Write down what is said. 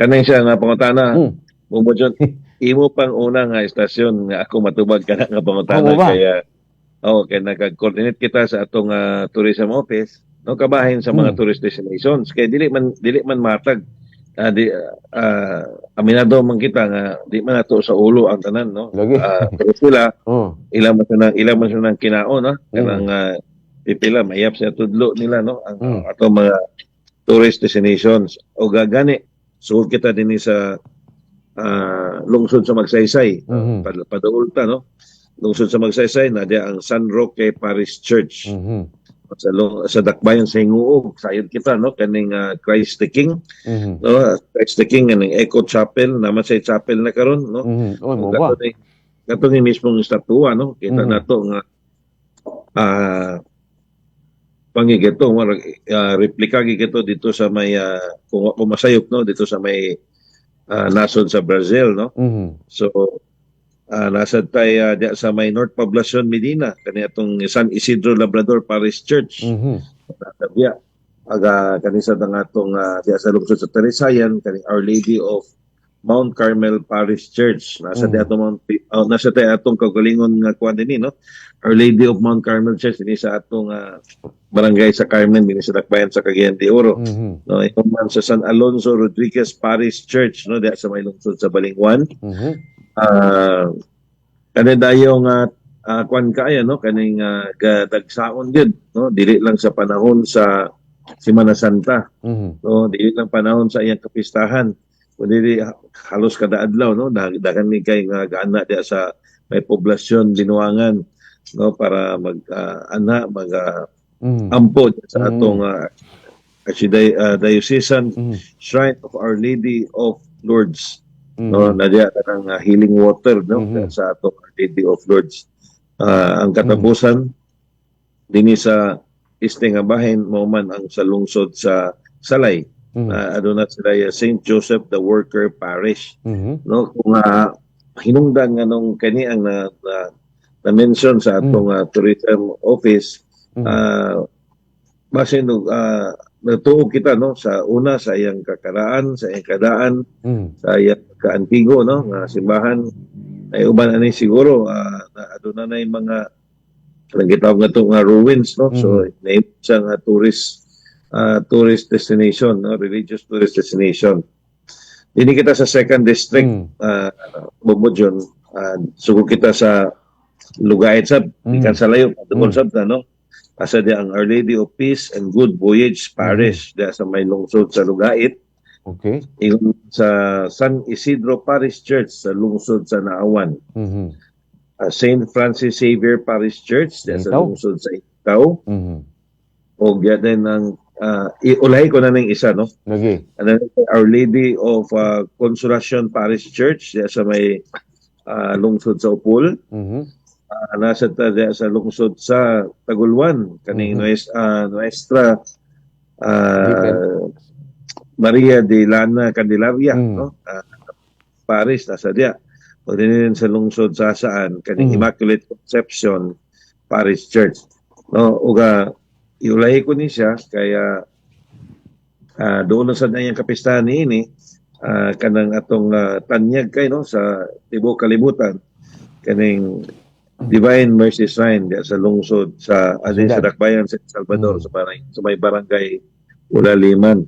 Kanang siya nga pangutana, Hmm. Bumudyon, imo pang una nga estasyon nga ako matubag ka nga pangutana Oo ba? kaya kaya nag-coordinate kita sa atong tourism office no kabahin sa mga Hmm. tourist destinations kay dili man matag aminado man kita nga di man nato sa ulo ang tanan no Lagi. pero sila Oh. ilang man sila ng kinaon no kanang pipila mayap sa tudlo nila no ang atong mga tourist destinations o gagani sugod kita dinhi sa lungsod sa Magsaysay padaulta no lungsod sa Magsaysay na diya ang San Roque Parish Church sa dakbayan sa Hinguog sayod kita no kaning Christ the King no Christ the King kaning Echo Chapel naman sa chapel na karon no Oh, mo ba? kato ni mismong estatwa no kita nato nga pangigito replika gito dito sa may kung masayop no dito sa may nasod sa Brazil no so nasa tayo diya sa may North Poblacion Medina kani atong San Isidro Labrador Parish Church diya kanisa ng atong diya sa lungsod sa Talisayan kani Our Lady of Mount Carmel Parish Church nasa diya nasa tayo atong kagalingon nga kuan dinhi no Our Lady of Mount Carmel Church dinhi sa atong barangay sa Carmen dinhi sa dakbayan sa Cagayan de Oro no ito man sa San Alonso Rodriguez Parish Church no diya sa may lungsod sa Balingwan kani dayo nga kuan kaya no kaning dagsaon gyud no dili lang sa panahon sa Semana Santa no dili lang panahon sa iyang kapistahan kundi halos kada adlaw no daghan ni kay nga gaana diya sa may poblasyon binuangan no para ampo sa atong diocesan Shrine of Our Lady of Lourdes no nadya kanang healing water no sa atong Our Lady of Lourdes ang katapusan dinhi sa iste nga bahin mao man ang sa lungsod sa Salay aduna sila St. Joseph the Worker Parish no kung hinungdan nga nung kani ang na-mention sa atong tourism office base natuog kita no sa una sa iyang kakaraan sa iyang kadaan sa iyang kaantigo no nga simbahan ay uban ani siguro aduna na yung mga gitawag nga to nga ruins no so name sa nga tourist destination no religious tourist destination dini kita sa second district Bumudyon sugod kita sa Lugait sab ikan sa layo tungod sab ta no asa di ang Our Lady of Peace and Good Voyage Parish diya sa may lungsod sa Lugait ingon sa San Isidro Parish Church sa lungsod sa Naawan St. Francis Xavier Parish Church diya sa lungsod sa Itaw o din ang iulay ko na ng isa no Our Lady of Consolacion Parish Church diya sa may lungsod sa Upol nasa diya sa lungsod sa Tagulwan kaning Nuestra Maria de Lana Candelaria no Paris nasa diya o din sa lungsod sa saan kaning Immaculate Conception Parish Church no uga iulay ko ni siya kaya doon sa niyang kapistahan niini kanang atong tanyag kay no sa tibuok kalibutan kaning Divine Mercy Shrine diya sa lungsod sa sa dakbayan sa Salvador sa may barangay Ulaliman